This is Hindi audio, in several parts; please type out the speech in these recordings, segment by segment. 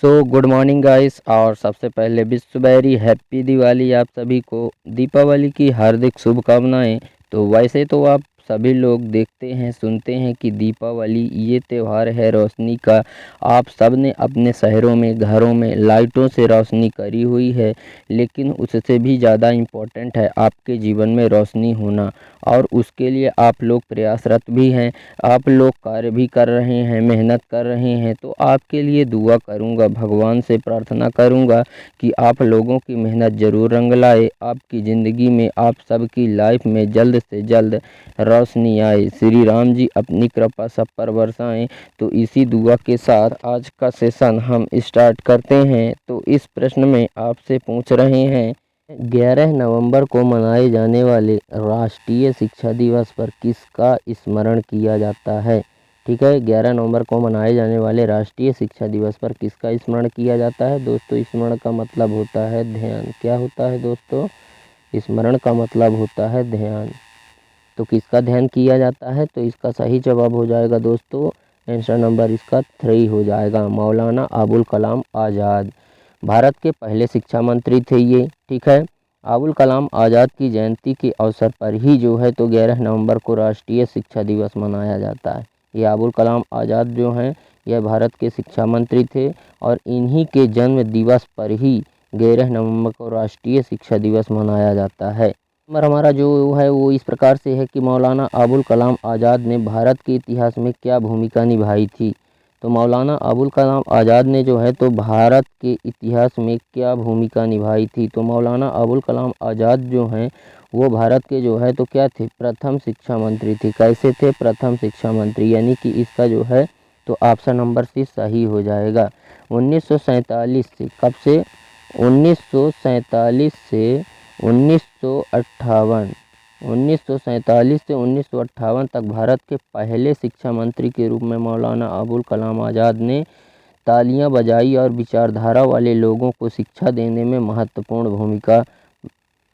Good morning guys. और सबसे पहले विश्व वेरी हैप्पी दिवाली। आप सभी को दीपावली की हार्दिक शुभकामनाएं। तो वैसे तो आप सभी लोग देखते हैं सुनते हैं कि दीपावली ये त्यौहार है रोशनी का। आप सब ने अपने शहरों में घरों में लाइटों से रोशनी करी हुई है, लेकिन उससे भी ज़्यादा इम्पोर्टेंट है आपके जीवन में रोशनी होना, और उसके लिए आप लोग प्रयासरत भी हैं। आप लोग कार्य भी कर रहे हैं, मेहनत कर रहे हैं। तो आपके लिए दुआ करूंगा, भगवान से प्रार्थना करूंगा कि आप लोगों की मेहनत ज़रूर रंग लाए, आपकी ज़िंदगी में आप सबकी लाइफ में जल्द से जल्द रोशनी आए, श्री राम जी अपनी कृपा सब पर बरसाएं। तो इसी दुआ के साथ आज का सेशन हम स्टार्ट करते हैं। तो इस प्रश्न में आपसे पूछ रहे हैं, 11 नवंबर को मनाए जाने वाले राष्ट्रीय शिक्षा दिवस पर किसका स्मरण किया जाता है। ठीक है, 11 नवंबर को मनाए जाने वाले राष्ट्रीय शिक्षा दिवस पर किसका स्मरण किया जाता है। दोस्तों, स्मरण का मतलब होता है ध्यान। क्या होता है दोस्तों? स्मरण का मतलब होता है ध्यान। तो किसका ध्यान किया जाता है? तो इसका सही जवाब हो जाएगा दोस्तों, आंसर नंबर इसका 3 हो जाएगा, मौलाना अबुल कलाम आज़ाद। भारत के पहले शिक्षा मंत्री थे ये। ठीक है, अबुल कलाम आज़ाद की जयंती के अवसर पर ही जो है तो 11 नवंबर को राष्ट्रीय शिक्षा दिवस मनाया जाता है। ये अबुल कलाम आज़ाद जो हैं यह भारत के शिक्षा मंत्री थे, और इन्हीं के जन्म दिवस पर ही 11 नवंबर को राष्ट्रीय शिक्षा दिवस मनाया जाता है। नंबर हमारा जो है वो इस प्रकार से है कि मौलाना अबुल कलाम आज़ाद ने भारत के इतिहास में क्या भूमिका निभाई थी। तो मौलाना अबुल कलाम आज़ाद ने जो है तो भारत के इतिहास में क्या भूमिका निभाई थी। तो मौलाना अबुल कलाम आज़ाद जो हैं वो भारत के जो है तो क्या थे, प्रथम शिक्षा मंत्री थे। कैसे थे? प्रथम शिक्षा मंत्री, यानी कि इसका जो है तो ऑप्शन नंबर सी सही हो जाएगा। 1947 से, कब से? 1947 से 1958, 1947 से 1958 तक भारत के पहले शिक्षा मंत्री के रूप में मौलाना अबुल कलाम आज़ाद ने तालियां बजाई और विचारधारा वाले लोगों को शिक्षा देने में महत्वपूर्ण भूमिका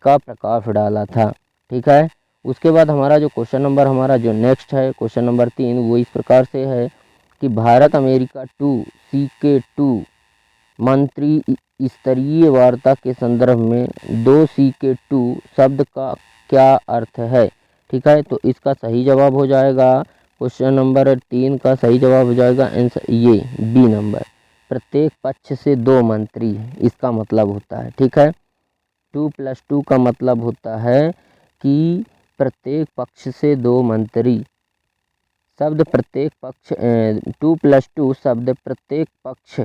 का प्रकाश डाला था। ठीक है, उसके बाद हमारा जो क्वेश्चन नंबर हमारा जो नेक्स्ट है, क्वेश्चन नंबर 3, वो इस प्रकार से है कि भारत अमेरिका 2 CK2 मंत्री स्तरीय वार्ता के संदर्भ में 2 CK2 शब्द का क्या अर्थ है। ठीक है, तो इसका सही जवाब हो जाएगा, क्वेश्चन नंबर 3 का सही जवाब हो जाएगा आंसर ये बी नंबर, प्रत्येक पक्ष से 2 मंत्री इसका मतलब होता है। ठीक है, 2+2 का मतलब होता है कि प्रत्येक पक्ष से 2 मंत्री। शब्द प्रत्येक पक्ष 2+2 शब्द प्रत्येक पक्ष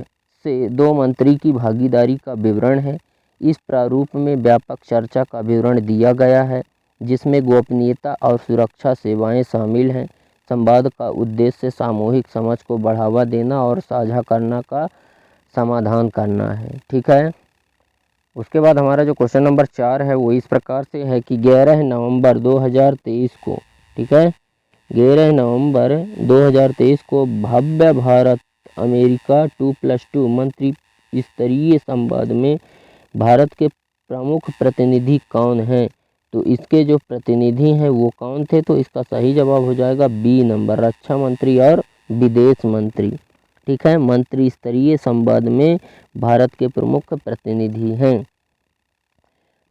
से 2 मंत्री की भागीदारी का विवरण है। इस प्रारूप में व्यापक चर्चा का विवरण दिया गया है, जिसमें गोपनीयता और सुरक्षा सेवाएं शामिल हैं। संवाद का उद्देश्य सामूहिक समझ को बढ़ावा देना और साझा करना का समाधान करना है। ठीक है, उसके बाद हमारा जो क्वेश्चन नंबर 4 है वो इस प्रकार से है कि 11 नवंबर 2023 को, ठीक है, 11 नवंबर 2023 को भव्य भारत अमेरिका 2+2 मंत्री स्तरीय संवाद में भारत के प्रमुख प्रतिनिधि कौन हैं। तो इसके जो प्रतिनिधि हैं वो कौन थे। तो इसका सही जवाब हो जाएगा बी नंबर, रक्षा मंत्री और विदेश मंत्री। ठीक है, मंत्री स्तरीय संवाद में भारत के प्रमुख प्रतिनिधि हैं।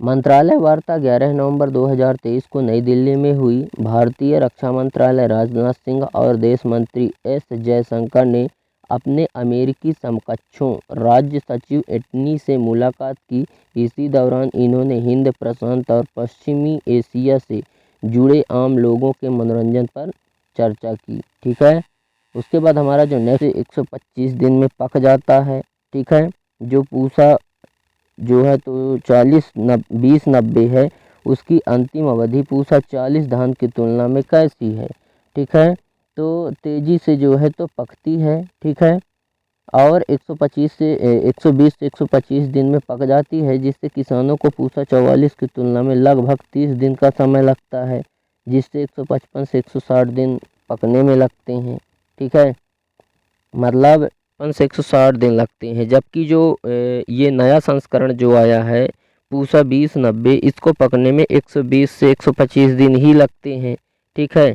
मंत्रालय वार्ता 11 नवंबर 2023 को नई दिल्ली में हुई। भारतीय रक्षा मंत्रालय राजनाथ सिंह और देश मंत्री एस जयशंकर ने अपने अमेरिकी समकक्षों राज्य सचिव एंटनी से मुलाकात की। इसी दौरान इन्होंने हिंद प्रशांत और पश्चिमी एशिया से जुड़े आम लोगों के मनोरंजन पर चर्चा की। ठीक है, उसके बाद हमारा जो नेक्स्ट 125 दिन में पक जाता है। ठीक है, जो पूसा जो है तो 20-90 है, उसकी अंतिम अवधि पूसा 40 धान की तुलना में कैसी है। ठीक है, तो तेजी से जो है तो पकती है। ठीक है, और 120 से 125 दिन में पक जाती है, जिससे किसानों को पूसा 44 की तुलना में लगभग 30 दिन का समय लगता है, जिससे 155 से 160 दिन पकने में लगते हैं। ठीक है, मतलब 55 से 160 दिन लगते हैं। जबकि जो ये नया संस्करण जो आया है पूसा 20-90, इसको पकने में 120 से 125 दिन ही लगते हैं। ठीक है,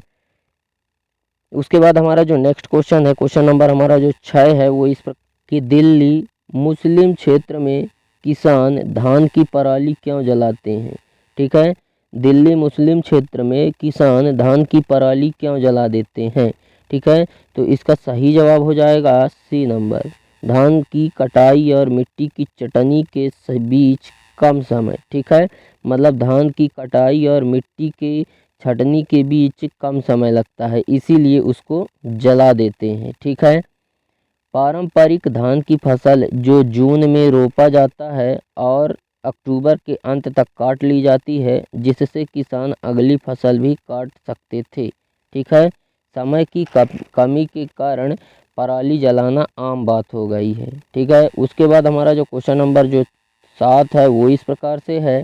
उसके बाद हमारा जो नेक्स्ट क्वेश्चन है, क्वेश्चन नंबर हमारा जो 6 है वो इस पर कि दिल्ली मुस्लिम क्षेत्र में किसान धान की पराली क्यों जलाते हैं? ठीक है, दिल्ली मुस्लिम क्षेत्र में किसान धान की पराली क्यों जला देते हैं? ठीक है, तो इसका सही जवाब हो जाएगा सी नंबर, धान की कटाई और मिट्टी की चटनी के बीच कम समय। ठीक है, मतलब धान की कटाई और मिट्टी के छटनी के बीच कम समय लगता है, इसीलिए उसको जला देते हैं। ठीक है, पारंपरिक धान की फसल जो जून में रोपा जाता है और अक्टूबर के अंत तक काट ली जाती है, जिससे किसान अगली फसल भी काट सकते थे। ठीक है, समय की कमी के कारण पराली जलाना आम बात हो गई है। ठीक है, उसके बाद हमारा जो क्वेश्चन नंबर जो 7 है वो इस प्रकार से है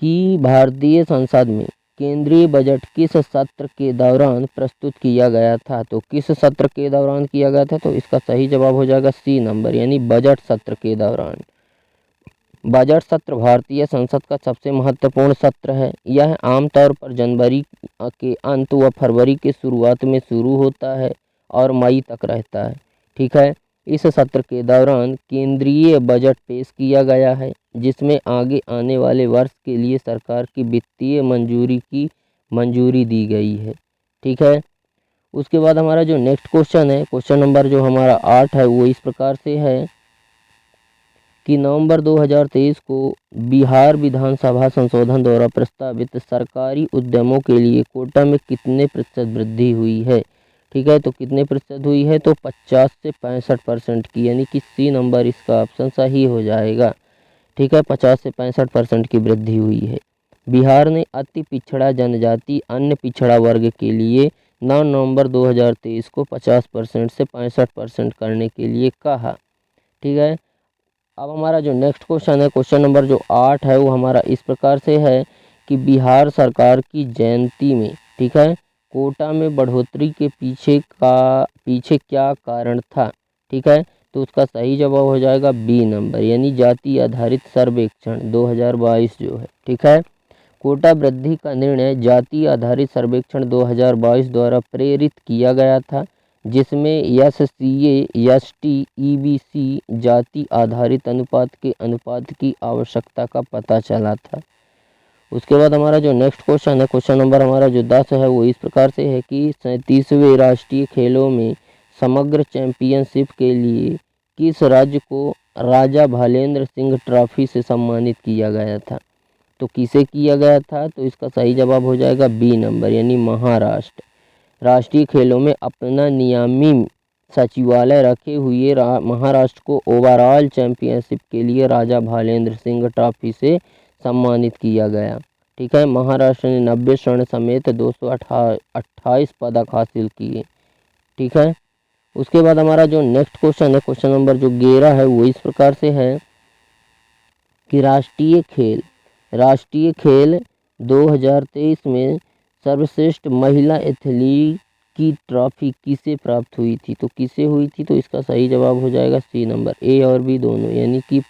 कि भारतीय संसद में केंद्रीय बजट किस सत्र के दौरान प्रस्तुत किया गया था? तो किस सत्र के दौरान किया गया था? तो इसका सही जवाब हो जाएगा सी नंबर, यानी बजट सत्र के दौरान। बजट सत्र भारतीय संसद का सबसे महत्वपूर्ण सत्र है। यह आमतौर पर जनवरी के अंत व फरवरी के शुरुआत में शुरू होता है और मई तक रहता है। ठीक है, इस सत्र के दौरान केंद्रीय बजट पेश किया गया है, जिसमें आगे आने वाले वर्ष के लिए सरकार की वित्तीय मंजूरी दी गई है। ठीक है, उसके बाद हमारा जो नेक्स्ट क्वेश्चन है, क्वेश्चन नंबर जो हमारा 8 है वो इस प्रकार से है कि नवंबर 2023 को बिहार विधानसभा संशोधन द्वारा प्रस्तावित सरकारी उद्यमों के लिए कोटा में कितने प्रतिशत वृद्धि हुई है? ठीक है, तो कितने प्रतिशत हुई है? तो 50 से 65% की, यानी कि सी नंबर इसका ऑप्शन सही हो जाएगा। ठीक है, 50 से 65% की वृद्धि हुई है। बिहार ने अति पिछड़ा जनजाति अन्य पिछड़ा वर्ग के लिए 9 नवंबर 2023 को 50% से 65% करने के लिए कहा। ठीक है, अब हमारा जो नेक्स्ट क्वेश्चन है, क्वेश्चन नंबर जो 8 है वो हमारा इस प्रकार से है कि बिहार सरकार की जयंती में, ठीक है, कोटा में बढ़ोतरी के पीछे क्या कारण था? ठीक है, तो उसका सही जवाब हो जाएगा बी नंबर, यानी जाति आधारित सर्वेक्षण 2022 जो है। ठीक है, कोटा वृद्धि का निर्णय जाति आधारित सर्वेक्षण 2022 द्वारा प्रेरित किया गया था, जिसमें एससीए, एसटी, ईबीसी जाति आधारित अनुपात की आवश्यकता का पता चला था। उसके बाद हमारा जो नेक्स्ट क्वेश्चन है, क्वेश्चन नंबर हमारा जो 10 है वो इस प्रकार से है कि 37वें राष्ट्रीय खेलों में समग्र चैंपियनशिप के लिए किस राज्य को राजा भालेंद्र सिंह ट्रॉफी से सम्मानित किया गया था? तो किसे किया गया था? तो इसका सही जवाब हो जाएगा बी नंबर, यानी महाराष्ट्र। राष्ट्रीय खेलों में अपना नियामी सचिवालय रखे हुए महाराष्ट्र को ओवरऑल चैंपियनशिप के लिए राजा भालेंद्र सिंह ट्रॉफी से सम्मानित किया गया। ठीक है, महाराष्ट्र ने 90 स्वर्ण समेत 228 पदक हासिल किए। ठीक है, उसके बाद हमारा जो नेक्स्ट क्वेश्चन है, क्वेश्चन नंबर जो 11 है वो इस प्रकार से है कि राष्ट्रीय खेल 2023 में सर्वश्रेष्ठ महिला एथलीट की ट्रॉफी किसे प्राप्त हुई थी? तो किसे हुई थी? तो इसका सही जवाब हो जाएगा सी नंबर, ए और बी दोनों, यानी कि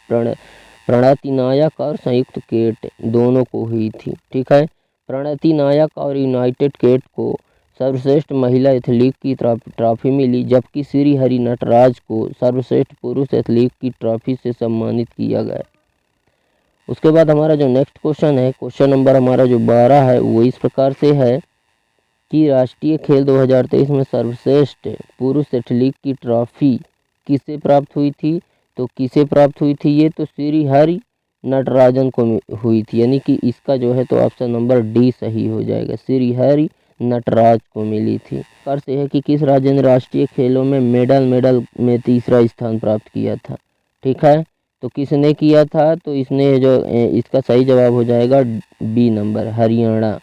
प्रणति नायक और संयुक्त केट दोनों को हुई थी। ठीक है, प्रणति नायक और यूनाइटेड केट को सर्वश्रेष्ठ महिला एथलीट की ट्रॉफी मिली, जबकि श्री हरि नटराज को सर्वश्रेष्ठ पुरुष एथलीट की ट्रॉफी से सम्मानित किया गया। उसके बाद हमारा जो नेक्स्ट क्वेश्चन है, क्वेश्चन नंबर हमारा जो 12 है वो इस प्रकार से है कि राष्ट्रीय खेल 2023 में सर्वश्रेष्ठ पुरुष एथलीट की ट्रॉफी किसे प्राप्त हुई थी? तो किसे प्राप्त हुई थी ये? तो श्री हरि नटराजन को हुई थी, यानी कि इसका जो है तो ऑप्शन नंबर डी सही हो जाएगा, श्री हरि नटराज को मिली थी। कर से है कि किस राज्य ने राष्ट्रीय खेलों में मेडल में तीसरा स्थान प्राप्त किया था? ठीक है, तो किसने किया था? तो इसने जो इसका सही जवाब हो जाएगा बी नंबर, हरियाणा।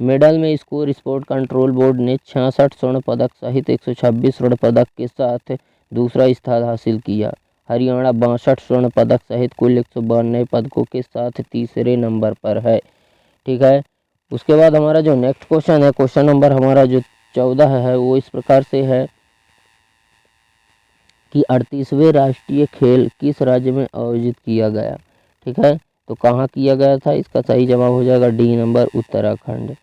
मेडल में स्कोर स्पोर्ट कंट्रोल बोर्ड ने 66 स्वर्ण पदक सहित 126 स्वर्ण पदक के साथ दूसरा स्थान हासिल किया। हरियाणा 62 स्वर्ण पदक सहित कुल 192 पदकों के साथ तीसरे नंबर पर है। ठीक है, उसके बाद हमारा जो नेक्स्ट क्वेश्चन है, क्वेश्चन नंबर हमारा जो 14 है वो इस प्रकार से है कि 38वें राष्ट्रीय खेल किस राज्य में आयोजित किया गया? ठीक है, तो कहाँ किया गया था? इसका सही जवाब हो जाएगा डी नंबर, उत्तराखंड।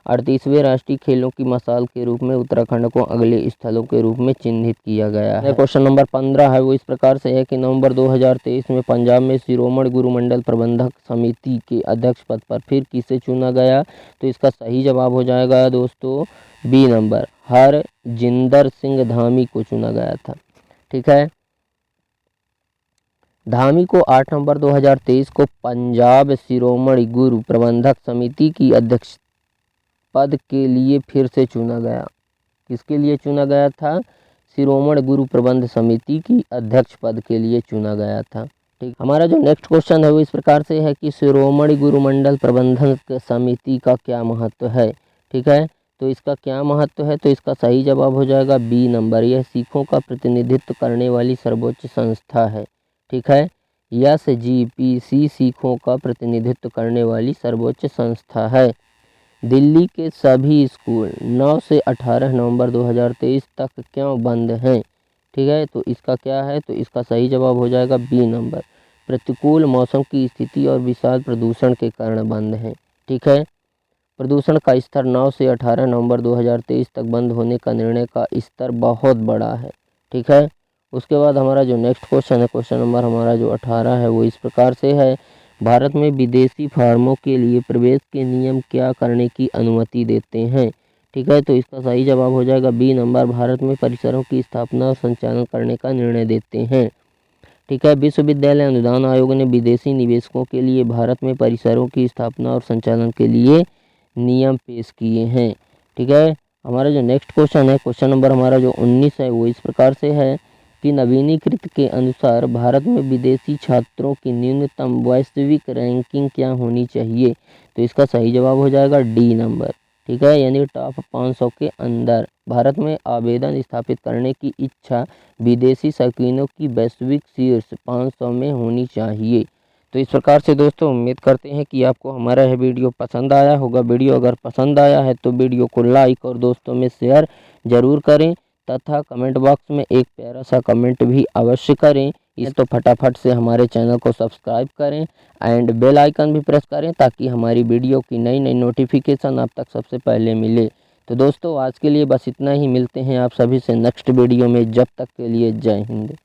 38वें राष्ट्रीय खेलों की मसाल के रूप में उत्तराखंड को अगले स्थलों के रूप में चिन्हित किया गया है। क्वेश्चन नंबर 15 है वो इस प्रकार से है कि नवंबर 2023 में पंजाब में शिरोमणि गुरुमंडल प्रबंधक समिति के अध्यक्ष पद पर फिर किसे चुना गया? तो इसका सही जवाब हो जाएगा दोस्तों बी नंबर, हरजिंदर सिंह धामी को चुना गया था। ठीक है, धामी को 8 नवंबर 2023 को पंजाब शिरोमणि गुरु प्रबंधक समिति की अध्यक्ष पद के लिए फिर से चुना गया। किसके लिए चुना गया था? शिरोमणि गुरु प्रबंध समिति की अध्यक्ष पद के लिए चुना गया था। ठीक, हमारा जो नेक्स्ट क्वेश्चन है वो इस प्रकार से है कि शिरोमणि गुरुमंडल प्रबंधक समिति का क्या महत्व है? ठीक है, तो इसका क्या महत्व है? तो इसका सही जवाब हो जाएगा बी नंबर, यह सिखों का प्रतिनिधित्व करने वाली सर्वोच्च संस्था है। ठीक है, SGPC सिखों का प्रतिनिधित्व करने वाली सर्वोच्च संस्था है। दिल्ली के सभी स्कूल 9 से 18 नवंबर 2023 तक क्यों बंद हैं? ठीक है, तो इसका क्या है? तो इसका सही जवाब हो जाएगा बी नंबर, प्रतिकूल मौसम की स्थिति और विशाल प्रदूषण के कारण बंद हैं। ठीक है, प्रदूषण का स्तर 9 से 18 नवंबर 2023 तक बंद होने का निर्णय का स्तर बहुत बड़ा है। ठीक है, उसके बाद हमारा जो नेक्स्ट क्वेश्चन है, क्वेश्चन नंबर हमारा जो 18 है वो इस प्रकार से है, भारत में विदेशी फार्मों के लिए प्रवेश के नियम क्या करने की अनुमति देते हैं? ठीक है, तो इसका सही जवाब हो जाएगा बी नंबर, भारत में परिसरों की स्थापना और संचालन करने का निर्णय देते हैं। ठीक है, विश्वविद्यालय अनुदान आयोग ने विदेशी निवेशकों के लिए भारत में परिसरों की स्थापना और संचालन के लिए नियम पेश किए हैं। ठीक है, हमारा जो नेक्स्ट क्वेश्चन है, क्वेश्चन नंबर हमारा जो 19 है वो इस प्रकार से है कि नवीनीकृत के अनुसार भारत में विदेशी छात्रों की न्यूनतम वैश्विक रैंकिंग क्या होनी चाहिए? तो इसका सही जवाब हो जाएगा डी नंबर। ठीक है, यानी टॉप 500 के अंदर भारत में आवेदन स्थापित करने की इच्छा विदेशी शौकीनों की वैश्विक शीर्ष 500 में होनी चाहिए। तो इस प्रकार से दोस्तों उम्मीद करते हैं कि आपको हमारा यह वीडियो पसंद आया होगा। वीडियो अगर पसंद आया है तो वीडियो को लाइक और दोस्तों में शेयर ज़रूर करें तथा कमेंट बॉक्स में एक प्यारा सा कमेंट भी अवश्य करें। इस तो फटाफट से हमारे चैनल को सब्सक्राइब करें एंड बेल आइकन भी प्रेस करें ताकि हमारी वीडियो की नई नई नोटिफिकेशन आप तक सबसे पहले मिले। तो दोस्तों आज के लिए बस इतना ही, मिलते हैं आप सभी से नेक्स्ट वीडियो में। जब तक के लिए जय हिंद।